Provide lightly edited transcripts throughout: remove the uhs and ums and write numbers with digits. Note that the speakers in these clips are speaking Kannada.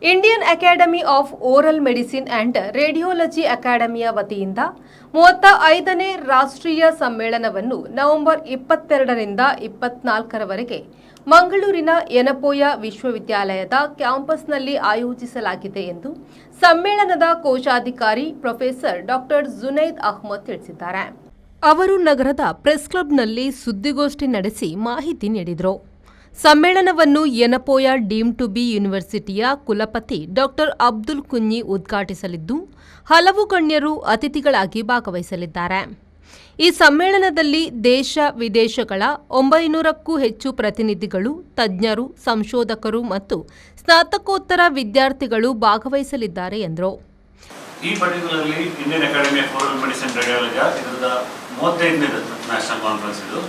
Indian academy of oral medicine and radiology ಅಕಾಡೆಮಿಯ ವತಿಯಿಂದ 35ನೇ ರಾಷ್ಟ್ರೀಯ ಸಮ್ಮೇಳನವನ್ನು ನವೆಂಬರ್ 22ರಿಂದ 24ರವರೆಗೆ ಮಂಗಳೂರಿನ ಯೆನಪೋಯ ವಿಶ್ವವಿದ್ಯಾಲಯದ ಕ್ಯಾಂಪಸ್ನಲ್ಲಿ ಆಯೋಜಿಸಲಾಗಿದೆ ಎಂದು ಸಮ್ಮೇಳನದ ಕೋಶಾಧಿಕಾರಿ ಪ್ರೊಫೆಸರ್ ಡಾಕ್ಟರ್ ಜುನೈದ್ ಅಹ್ಮದ್ ತಿಳಿಸಿದ್ದಾರೆ. ಅವರು ನಗರದ ಪ್ರೆಸ್ ಕ್ಲಬ್ನಲ್ಲಿ ಸುದ್ದಿಗೋಷ್ಠಿ ನಡೆಸಿ ಮಾಹಿತಿ ನೀಡಿದರು. ಸಮ್ಮೇಳನವನ್ನು ಯೆನಪೋಯ ಡೀಮ್ ಟು ಬಿ ಯೂನಿವರ್ಸಿಟಿಯ ಕುಲಪತಿ ಡಾಕ್ಟರ್ ಅಬ್ದುಲ್ ಕುಂಞಿ ಉದ್ಘಾಟಿಸಲಿದ್ದು, ಹಲವು ಗಣ್ಯರು ಅತಿಥಿಗಳಾಗಿ ಭಾಗವಹಿಸಲಿದ್ದಾರೆ. ಈ ಸಮ್ಮೇಳನದಲ್ಲಿ ದೇಶ ವಿದೇಶಗಳ 900ಕ್ಕೂ ಹೆಚ್ಚು ಪ್ರತಿನಿಧಿಗಳು, ತಜ್ಞರು, ಸಂಶೋಧಕರು ಮತ್ತು ಸ್ನಾತಕೋತ್ತರ ವಿದ್ಯಾರ್ಥಿಗಳು ಭಾಗವಹಿಸಲಿದ್ದಾರೆ ಎಂದರು. ಈ particularly Indian academy of oral medicine radiology ಇದರದ 35ನೇ ನ್ಯಾಷನಲ್ ಕಾನ್ಫರೆನ್ಸ್ ಇದು.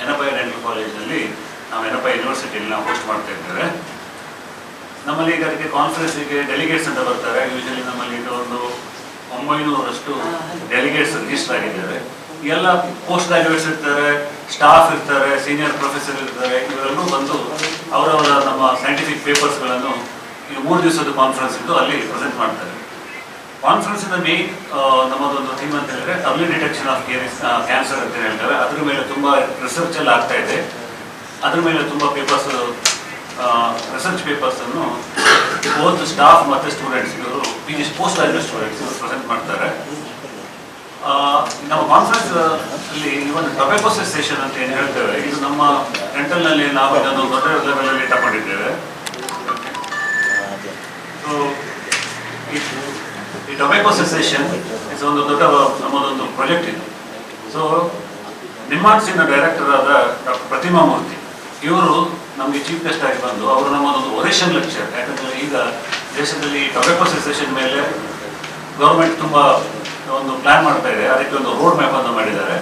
ಯೆನಪೋಯ ಡೆಂಟಲ್ ಕಾಲೇಜಿನಲ್ಲಿ ನಾವು ಯೆನಪೋಯ ಯೂನಿವರ್ಸಿಟಿಯಲ್ಲಿ ನಾವು ಹೋಸ್ಟ್ ಮಾಡ್ತಾ ಇದ್ದೇವೆ. ನಮ್ಮಲ್ಲಿ ಈಗ ಅದಕ್ಕೆ ಕಾನ್ಫರೆನ್ಸಿಗೆ ಡೆಲಿಗೇಟ್ಸ್ ಅಂತ ಬರ್ತಾರೆ. ಯೂಶಲಿ ನಮ್ಮಲ್ಲಿ ಒಂದು 900ರಷ್ಟು ಡೆಲಿಗೇಟ್ಸ್ ರಿಜಿಸ್ಟರ್ ಆಗಿದ್ದಾರೆ. ಎಲ್ಲ ಪೋಸ್ಟ್ ಗ್ರಾಜುಯೇಟ್ಸ್ ಇರ್ತಾರೆ, ಸ್ಟಾಫ್ ಇರ್ತಾರೆ, ಸೀನಿಯರ್ ಪ್ರೊಫೆಸರ್ ಇರ್ತಾರೆ. ಇವರೆಲ್ಲರೂ ಬಂದು ಅವರವರ ನಮ್ಮ ಸೈಂಟಿಫಿಕ್ ಪೇಪರ್ಸ್ಗಳನ್ನು ಈ 3 ದಿವಸದ ಕಾನ್ಫರೆನ್ಸ್ ಇದ್ದು ಅಲ್ಲಿ ಪ್ರೆಸೆಂಟ್ ಮಾಡ್ತಾರೆ. ಕಾನ್ಫರೆನ್ಸಿನ ಮೇನ್ ನಮ್ಮದೊಂದು ಥೀಮ್ ಅಂತ ಹೇಳಿದ್ರೆ ಅರ್ಲಿ ಡಿಟೆಕ್ಷನ್ ಆಫ್ ಕ್ಯಾನ್ಸರ್ ಅಂತ ಹೇಳ್ತಾರೆ. ಅದ್ರ ಮೇಲೆ ತುಂಬ ರಿಸರ್ಚ್ ಎಲ್ಲ ಆಗ್ತಾ ಇದೆ. ಅದ್ರ ಮೇಲೆ ತುಂಬ ಪೇಪರ್ಸ್, ರಿಸರ್ಚ್ ಪೇಪರ್ಸನ್ನು ಬೋತ್ ಸ್ಟಾಫ್ ಮತ್ತು ಸ್ಟೂಡೆಂಟ್ಸ್, ಇವರು ಪೋಸ್ಟ್ ಗ್ರಾಜುಯೇಟ್ ಸ್ಟೂಡೆಂಟ್ಸ್ ಇವರು ಪ್ರೆಸೆಂಟ್ ಮಾಡ್ತಾರೆ. ನಮ್ಮ ಕಾನ್ಫರೆನ್ಸ್ ಅಲ್ಲಿ ಒಂದು ಟೊಬ್ಯಾಕೋ ಸೆಸೇಷನ್ ಅಂತ ಏನು ಹೇಳ್ತೇವೆ, ಇದು ನಮ್ಮ ಡೆಂಟಲ್ನಲ್ಲಿ ನಾವು ಇದನ್ನು ದೊಡ್ಡ ಲೆವೆಲಲ್ಲಿ ತಗೊಂಡಿದ್ದೇವೆ. ಸೊ ಈ ಟೊಬ್ಯಾಕೋ ಸೆಸೇಷನ್ ಇದು ಒಂದು ದೊಡ್ಡ ನಮ್ಮದೊಂದು ಪ್ರಾಜೆಕ್ಟ್ ಇದು. ಸೊ ನಿಮ್ಮಾನ್ಸಿನ ಡೈರೆಕ್ಟರ್ ಆದ ಡಾಕ್ಟರ್ ಪ್ರತಿಮಾ ಮೂರ್ತಿ ಇವರು ನಮಗೆ ಚೀಫ್ ಗೆಸ್ಟ್ ಆಗಿ ಬಂದು ಅವರು ನಮ್ಮದೊಂದು ಒರೇಷನ್ ಲೆಕ್ಚರ್, ಯಾಕಂದರೆ ಈಗ ದೇಶದಲ್ಲಿ ಟೊಬ್ಯಾಕೋ ಸೆಸೇಷನ್ ಮೇಲೆ ಗೌರ್ಮೆಂಟ್ ತುಂಬ ಒಂದು ಪ್ಲಾನ್ ಮಾಡ್ತಾ ಇದೆ. ಅದಕ್ಕೆ ಒಂದು ರೋಡ್ ಮ್ಯಾಪ್ ಅನ್ನು ಮಾಡಿದ್ದಾರೆ.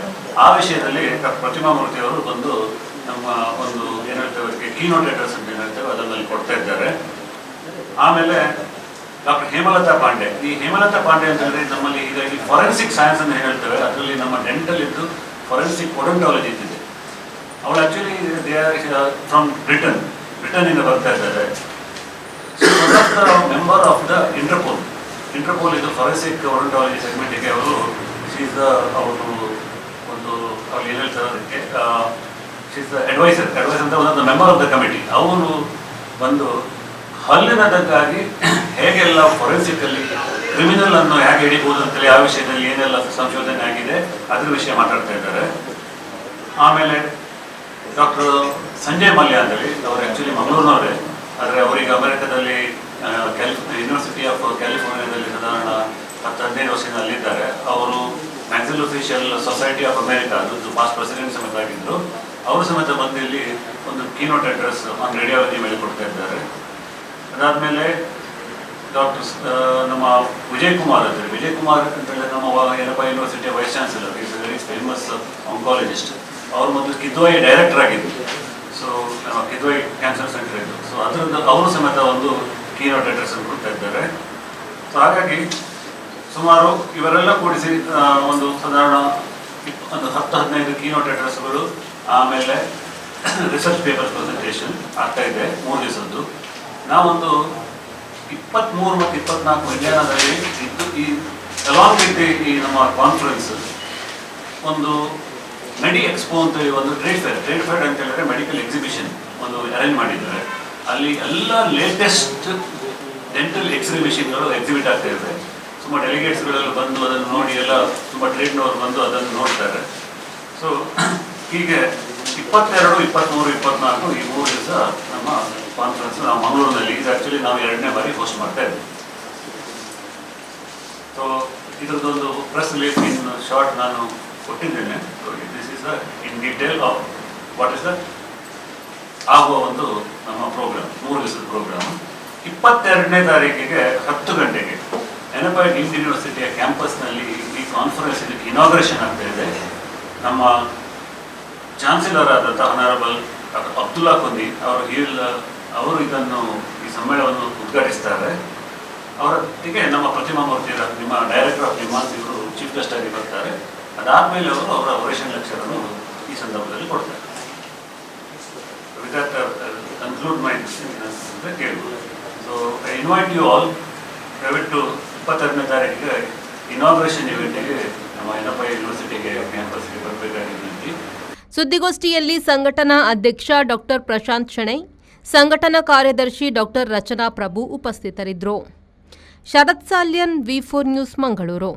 ಆ ವಿಷಯದಲ್ಲಿ ಡಾಕ್ಟರ್ ಪ್ರತಿಮಾ ಮೂರ್ತಿ ಅವರು ಬಂದು ನಮ್ಮ ಒಂದು ಏನು ಹೇಳ್ತೇವೆ ಕೀನೋಟ್ ಲೆಟರ್ಸ್ ಅಂತ ಏನು ಹೇಳ್ತೇವೆ ಅದನ್ನು ಕೊಡ್ತಾ ಇದ್ದಾರೆ. ಆಮೇಲೆ ಡಾಕ್ಟರ್ ಹೇಮಲತಾ ಪಾಂಡೆ, ಈ ಹೇಮಲತಾ ಪಾಂಡೆ ಅಂತ ಹೇಳಿದ್ರೆ ನಮ್ಮಲ್ಲಿ ಈಗ ಈ ಫಾರೆನ್ಸಿಕ್ ಸೈನ್ಸ್ ಅಂತ ಹೇಳ್ತೇವೆ, ಅದರಲ್ಲಿ ನಮ್ಮ ಡೆಂಟಲ್ ಇದ್ದು ಫಾರೆನ್ಸಿಕ್ ಓಡಂಟಾಲಜಿ ಇದ್ದಿದೆ. ಅವಳು ಆ್ಯಕ್ಚುಲಿ ದೇ ಆರ್ ಫ್ರಮ್ ಬ್ರಿಟನ್ನಿಂದ ಬರ್ತಾ ಇದ್ದಾರೆ. ಮೆಂಬರ್ ಆಫ್ ದ ಇಂಟರ್ಪೋಲ್ ಇದು ಫಾರೆನ್ಸಿಕ್ ಓಡಂಟಾಲಜಿ ಸೆಗ್ಮೆಂಟಿಗೆ ಅವರು ಅವರು ಒಂದು ಅವ್ರು ಏನು ಹೇಳ್ತಾರೆ ಅದಕ್ಕೆ ಶೀಸ್ ದ ಅಡ್ವೈಸರ್ ಅಂತ ಒಂದು ಮೆಂಬರ್ ಆಫ್ ದ ಕಮಿಟಿ. ಅವರು ಬಂದು ಹಲ್ಲಿನದಕ್ಕಾಗಿ ಹೇಗೆಲ್ಲ ಫೊರೆನ್ಸಿಕಲ್ಲಿ ಕ್ರಿಮಿನಲ್ ಅನ್ನು ಹೇಗೆ ಹಿಡಿಬಹುದು ಅಂತೇಳಿ ಆ ವಿಷಯದಲ್ಲಿ ಏನೆಲ್ಲ ಸಂಶೋಧನೆ ಆಗಿದೆ ಅದ್ರ ವಿಷಯ ಮಾತಾಡ್ತಾ ಇದ್ದಾರೆ. ಆಮೇಲೆ ಡಾಕ್ಟರ್ ಸಂಜಯ್ ಮಲ್ಯ ಅಂತೇಳಿ ಅವರು ಆ್ಯಕ್ಚುಲಿ ಮಂಗಳೂರಿನವರೇ, ಆದರೆ ಅವರಿಗೆ ಅಮೆರಿಕದಲ್ಲಿ ಯೂನಿವರ್ಸಿಟಿ ಆಫ್ ಕ್ಯಾಲಿಫೋರ್ನಿಯಾದಲ್ಲಿ ಸಾಧಾರಣ 10-15 ವರ್ಷದಲ್ಲಿದ್ದಾರೆ. ಅವರು ಮ್ಯಾಕ್ಸಿಲೋಫೇಶಿಯಲ್ ಸೊಸೈಟಿ ಆಫ್ ಅಮೆರಿಕಾ ಅದೊಂದು ಪಾಸ್ಟ್ ಪ್ರೆಸಿಡೆಂಟ್ ಸಮೇತ ಆಗಿದ್ದರು. ಅವರು ಸಮೇತ ಬಂದು ಇಲ್ಲಿ ಒಂದು ಕೀನೋಟ್ ಅಡ್ರೆಸ್ ಆನ್ ರೇಡಿಯಾಲಜಿ ಮೇಲೆ ಕೊಡ್ತಾ ಇದ್ದಾರೆ. ಅದಾದಮೇಲೆ ಡಾಕ್ಟರ್ ನಮ್ಮ ವಿಜಯ್ ಕುಮಾರ್ ಅಂತೇಳಿ ನಮ್ಮ ಯೆನಪೋಯ ಯೂನಿವರ್ಸಿಟಿಯ vice chancellor, is very famous oncologist. ಅವರು ಮೊದಲು ಕಿದ್ವಾಯಿ ಡೈರೆಕ್ಟರ್ ಆಗಿದ್ದರು. ಸೊ ನಮ್ಮ ಕಿದ್ವಾಯಿ ಕ್ಯಾನ್ಸರ್ ಸೆಂಟರ್ ಇದ್ದು. ಸೊ ಅದರಿಂದ ಅವರು ಸಮೇತ ಒಂದು ಕೀನೋಟ್ ಅಡ್ರೆಸ್ ಅನ್ನು ಕೊಡ್ತಾ ಇದ್ದಾರೆ. ಸೊ ಹಾಗಾಗಿ ಸುಮಾರು ಇವರೆಲ್ಲ ಕೂಡಿಸಿ ಒಂದು ಸಾಧಾರಣ ಒಂದು 10-15 ಕೀನೋಟ್ ಅಡ್ರೆಸ್ಗಳು, ಆಮೇಲೆ ರಿಸರ್ಚ್ ಪೇಪರ್ ಪ್ರೆಸೆಂಟೇಷನ್ ಆಗ್ತಾ ಇದೆ 3 ದಿವಸದ್ದು. ನಾವೊಂದು 23 ಮತ್ತು 24 ಇಂಡಿಯಾದಲ್ಲಿ ಇದ್ದು ಈ ಅಲಾಂಗ್ ವಿತ್ ಈ ನಮ್ಮ ಕಾನ್ಫರೆನ್ಸ್ ಒಂದು ಮೆಡಿ ಎಕ್ಸ್ಪೋ ಅಂತೇಳಿ ಒಂದು ಟ್ರೇಡ್ ಫೇರ್ ಅಂತ ಹೇಳಿದ್ರೆ ಮೆಡಿಕಲ್ ಎಕ್ಸಿಬಿಷನ್ ಒಂದು ಅರೇಂಜ್ ಮಾಡಿದ್ದಾರೆ. ಅಲ್ಲಿ ಎಲ್ಲ ಲೇಟೆಸ್ಟ್ ಡೆಂಟಲ್ ಎಕ್ಸ್ರೇ ಮಿಷಿನ್ಗಳು ಎಕ್ಸಿಬಿಟ್ ಆಗ್ತಾ ಇದೆ. ತುಂಬ ಡೆಲಿಗೇಟ್ಸ್ಗಳೆಲ್ಲ ಬಂದು ಅದನ್ನು ನೋಡಿ ಎಲ್ಲ ತುಂಬ ಟ್ರೇಡ್ನವರು ಬಂದು ಅದನ್ನು ನೋಡ್ತಾರೆ. ಸೊ ಹೀಗೆ 22, 23, 24 ಈ 3 ದಿವಸ ನಮ್ಮ ಕಾನ್ಫರೆನ್ಸ್ ನಾವು ಮಂಗಳೂರಿನಲ್ಲಿ, ಇದು ಆ್ಯಕ್ಚುಲಿ ನಾವು 2ನೇ ಬಾರಿ ಹೋಸ್ಟ್ ಮಾಡ್ತಾ ಇದ್ದೀವಿ. ಸೊ ಇದರದ್ದೊಂದು ಪ್ರೆಸ್ ರಿಲೀಸ್ ಇನ್ ಶಾರ್ಟ್ ನಾನು ಕೊಟ್ಟಿದ್ದೇನೆ. So this is the in detail of what is the ಆಗುವ ಒಂದು ನಮ್ಮ ಪ್ರೋಗ್ರಾಮ್, 3 ದಿವಸದ ಪ್ರೋಗ್ರಾಮ್. 22ನೇ ತಾರೀಕಿಗೆ 10 ಗಂಟೆಗೆ ಯೆನಪೋಯ ಡೀಮ್ಡ್ ಯೂನಿವರ್ಸಿಟಿಯ ಕ್ಯಾಂಪಸ್ನಲ್ಲಿ ಈ ಕಾನ್ಫರೆನ್ಸ್ ಇದಕ್ಕೆ ಇನಾಗ್ರೇಷನ್ ಆಗ್ತಾ ಇದೆ. ನಮ್ಮ ಚಾನ್ಸಲರ್ ಆದಂಥ ಆನರಬಲ್ ಡಾಕ್ಟರ್ ಅಬ್ದುಲ್ಲಾ ಕುಂಞಿ ಅವರು ಇದನ್ನು ಈ ಸಮ್ಮೇಳನವನ್ನು ಉದ್ಘಾಟಿಸ್ತಾರೆ. ಅವರೊಟ್ಟಿಗೆ ನಮ್ಮ ಪ್ರತಿಮಾ ಮೂರ್ತಿ, ನಿಮ್ಮ ಡೈರೆಕ್ಟರ್ ಆಫ್ ನಿಮ್ಮಾನ್ಸ್ ಇವರು ಚೀಫ್ ಗೆಸ್ಟ್ ಆಗಿ ಬರ್ತಾರೆ. ಅದಾದಮೇಲೆ ಅವರು ಅವರ ಒರೇಷನ್ ಲೆಕ್ಚರನ್ನು ಈ ಸಂದರ್ಭದಲ್ಲಿ ಕೊಡ್ತಾರೆ. ವಿತ್ ದಟ್ ಕನ್ಕ್ಲೂಡ್ ಮೈ ಕೇಳ್ಬೋದು. So I invite you all ದಯವಿಟ್ಟು 22ನೇ ತಾರೀಕಿಗೆ ಇನಾಗ್ರೇಷನ್ ಇವೆಂಟಿಗೆ ನಮ್ಮ ಯನಪಾ ಯೂನಿವರ್ಸಿಟಿಗೆ ಕ್ಯಾಂಪಸ್ಗೆ ಬರಬೇಕಾಗಿ. ಸುದ್ದಿಗೋಷ್ಠಿಯಲ್ಲಿ ಸಂಘಟನಾ ಅಧ್ಯಕ್ಷ ಡಾಕ್ಟರ್ ಪ್ರಶಾಂತ್ ಶೆಣೈ, ಸಂಘಟನಾ ಕಾರ್ಯದರ್ಶಿ ಡಾಕ್ಟರ್ ರಚನಾ ಪ್ರಭು ಉಪಸ್ಥಿತರಿದ್ದರು. ಶರತ್ ಸಾಲ್ಯನ್, ವಿ4 ನ್ಯೂಸ್, ಮಂಗಳೂರು.